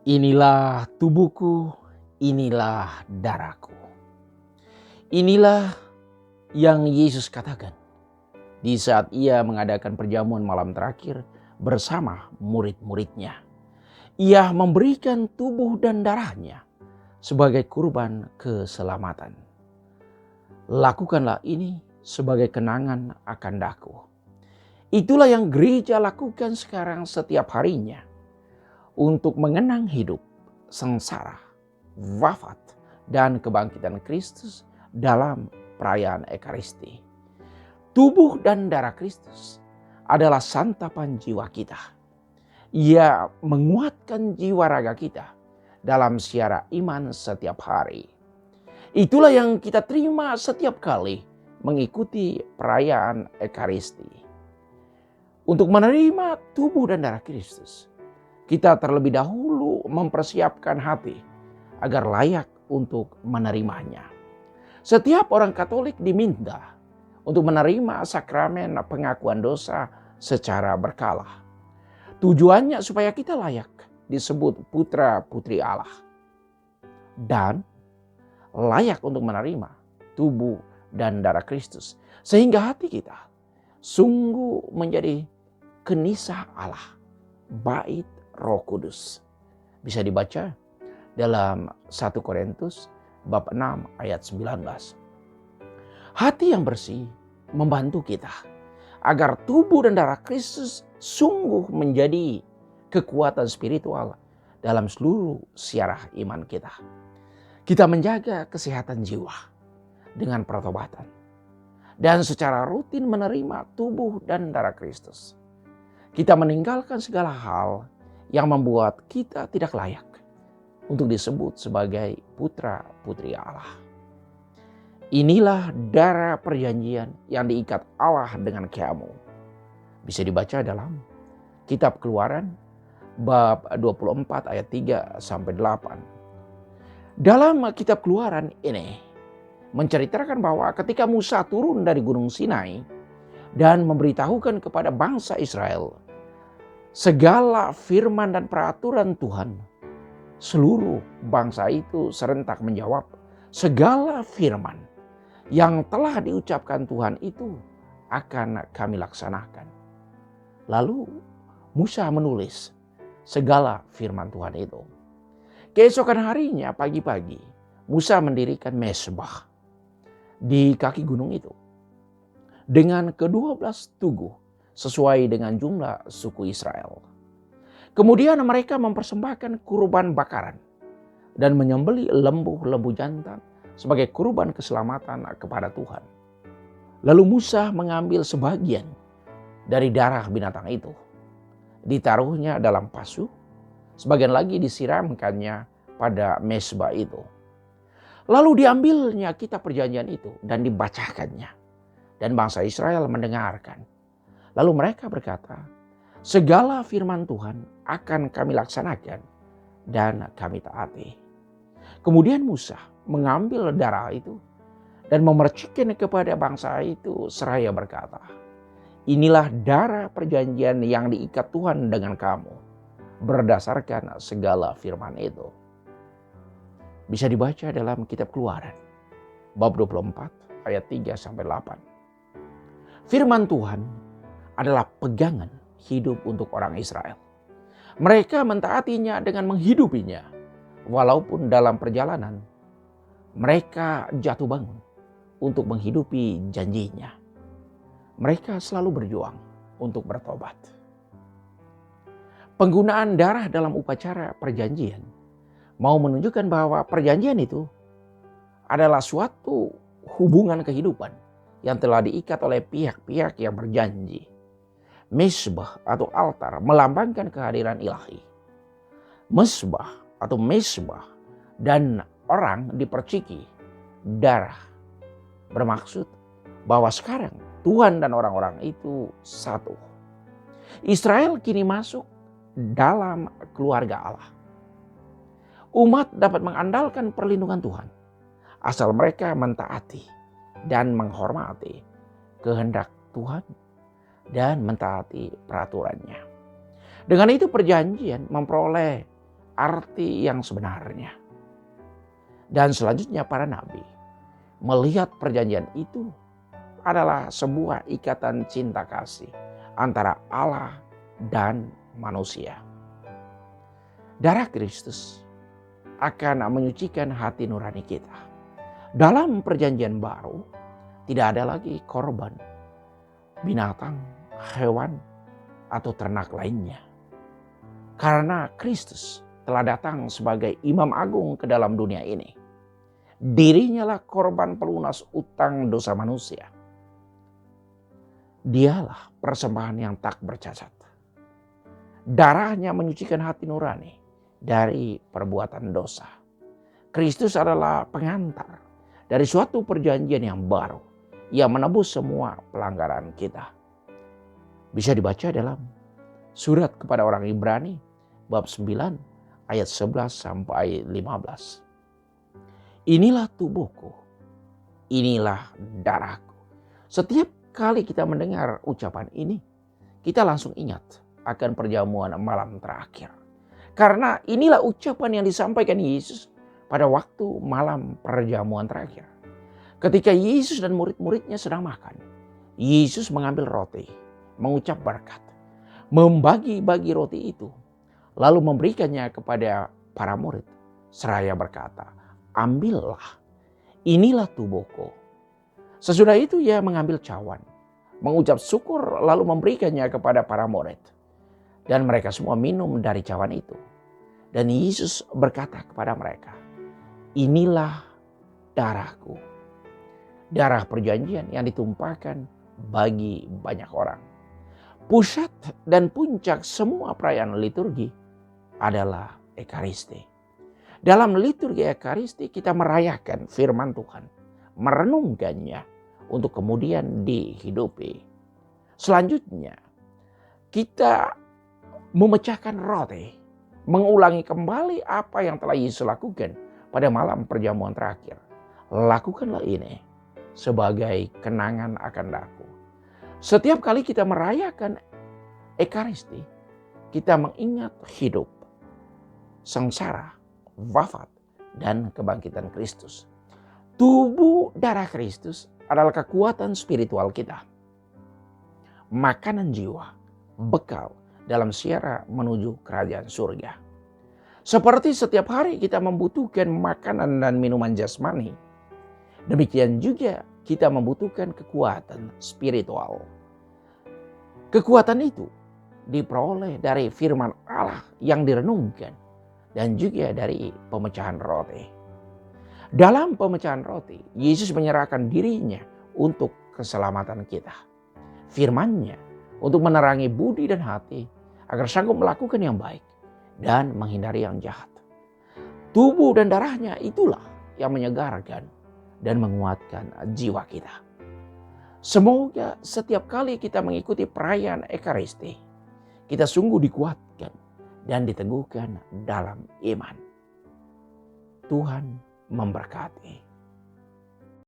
Inilah tubuhku, inilah darahku. Inilah yang Yesus katakan di saat ia mengadakan perjamuan malam terakhir bersama murid-muridnya. Ia memberikan tubuh dan darahnya sebagai kurban keselamatan. Lakukanlah ini sebagai kenangan akan daku. Itulah yang gereja lakukan sekarang setiap harinya untuk mengenang hidup, sengsara, wafat, dan kebangkitan Kristus dalam perayaan Ekaristi. Tubuh dan darah Kristus adalah santapan jiwa kita. Ia menguatkan jiwa raga kita dalam siara iman setiap hari. Itulah yang kita terima setiap kali mengikuti perayaan Ekaristi. Untuk menerima tubuh dan darah Kristus, kita terlebih dahulu mempersiapkan hati agar layak untuk menerimanya. Setiap orang Katolik diminta untuk menerima sakramen pengakuan dosa secara berkala. Tujuannya supaya kita layak disebut putra-putri Allah dan layak untuk menerima tubuh dan darah Kristus, sehingga hati kita sungguh menjadi kenisah Allah, bait Roh Kudus. Bisa dibaca dalam 1 Korintus bab 6 ayat 19. Hati yang bersih membantu kita agar tubuh dan darah Kristus sungguh menjadi kekuatan spiritual dalam seluruh siarah iman kita. Kita menjaga kesehatan jiwa dengan pertobatan dan secara rutin menerima tubuh dan darah Kristus. Kita meninggalkan segala hal yang membuat kita tidak layak untuk disebut sebagai putra-putri Allah. Inilah darah perjanjian yang diikat Allah dengan kamu. Bisa dibaca dalam kitab Keluaran bab 24 ayat 3 sampai 8. Dalam kitab Keluaran ini menceritakan bahwa ketika Musa turun dari Gunung Sinai dan memberitahukan kepada bangsa Israel segala firman dan peraturan Tuhan, seluruh bangsa itu serentak menjawab, segala firman yang telah diucapkan Tuhan itu akan kami laksanakan. Lalu Musa menulis segala firman Tuhan itu. Keesokan harinya pagi-pagi Musa mendirikan mezbah di kaki gunung itu dengan ke-12 tugu sesuai dengan jumlah suku Israel. Kemudian mereka mempersembahkan kurban bakaran dan menyembelih lembu jantan sebagai kurban keselamatan kepada Tuhan. Lalu Musa mengambil sebagian dari darah binatang itu, ditaruhnya dalam pasu, sebagian lagi disiramkannya pada mezbah itu. Lalu diambilnya kitab perjanjian itu dan dibacakannya, dan bangsa Israel mendengarkan. Lalu mereka berkata, segala firman Tuhan akan kami laksanakan dan kami taati. Kemudian Musa mengambil darah itu dan memercikkan kepada bangsa itu seraya berkata, inilah darah perjanjian yang diikat Tuhan dengan kamu berdasarkan segala firman itu. Bisa dibaca dalam kitab Keluaran bab 24 ayat 3 sampai 8. Firman Tuhan adalah pegangan hidup untuk orang Israel. Mereka mentaatinya dengan menghidupinya, walaupun dalam perjalanan mereka jatuh bangun untuk menghidupi janjinya. Mereka selalu berjuang untuk bertobat. Penggunaan darah dalam upacara perjanjian mau menunjukkan bahwa perjanjian itu adalah suatu hubungan kehidupan yang telah diikat oleh pihak-pihak yang berjanji. Mezbah atau altar melambangkan kehadiran ilahi. Mezbah atau mezbah dan orang diperciki darah bermaksud bahwa sekarang Tuhan dan orang-orang itu satu. Israel kini masuk dalam keluarga Allah. Umat dapat mengandalkan perlindungan Tuhan asal mereka mentaati dan menghormati kehendak Tuhan dan mentaati peraturannya. Dengan itu perjanjian memperoleh arti yang sebenarnya. Dan selanjutnya para nabi melihat perjanjian itu adalah sebuah ikatan cinta kasih antara Allah dan manusia. Darah Kristus akan menyucikan hati nurani kita. Dalam perjanjian baru tidak ada lagi korban binatang, hewan, atau ternak lainnya. Karena Kristus telah datang sebagai imam agung ke dalam dunia ini. Dirinya lah korban pelunas utang dosa manusia. Dialah persembahan yang tak bercacat. Darahnya menyucikan hati nurani dari perbuatan dosa. Kristus adalah pengantar dari suatu perjanjian yang baru yang menebus semua pelanggaran kita. Bisa dibaca dalam surat kepada orang Ibrani bab 9 ayat 11 sampai 15. Inilah tubuhku, inilah darahku. Setiap kali kita mendengar ucapan ini, kita langsung ingat akan perjamuan malam terakhir. Karena inilah ucapan yang disampaikan Yesus pada waktu malam perjamuan terakhir. Ketika Yesus dan murid-muridnya sedang makan, Yesus mengambil roti, mengucap berkat, membagi-bagi roti itu, lalu memberikannya kepada para murid, seraya berkata, ambillah, inilah tubuhku. Sesudah itu ia mengambil cawan, mengucap syukur lalu memberikannya kepada para murid. Dan mereka semua minum dari cawan itu. Dan Yesus berkata kepada mereka, inilah darahku. Darah perjanjian yang ditumpahkan bagi banyak orang. Pusat dan puncak semua perayaan liturgi adalah Ekaristi. Dalam liturgi Ekaristi kita merayakan firman Tuhan, merenungkannya untuk kemudian dihidupi. Selanjutnya kita memecahkan roti, mengulangi kembali apa yang telah Yesus lakukan pada malam perjamuan terakhir. Lakukanlah ini sebagai kenangan akan aku. Setiap kali kita merayakan Ekaristi, kita mengingat hidup, sengsara, wafat, dan kebangkitan Kristus. Tubuh darah Kristus adalah kekuatan spiritual kita. Makanan jiwa, bekal dalam ziarah menuju kerajaan surga. Seperti setiap hari kita membutuhkan makanan dan minuman jasmani, demikian juga kita membutuhkan kekuatan spiritual. Kekuatan itu diperoleh dari firman Allah yang direnungkan dan juga dari pemecahan roti. Dalam pemecahan roti, Yesus menyerahkan dirinya untuk keselamatan kita. Firman-Nya untuk menerangi budi dan hati agar sanggup melakukan yang baik dan menghindari yang jahat. Tubuh dan darahnya itulah yang menyegarkan dan menguatkan jiwa kita. Semoga setiap kali kita mengikuti perayaan Ekaristi, kita sungguh dikuatkan dan diteguhkan dalam iman. Tuhan memberkati.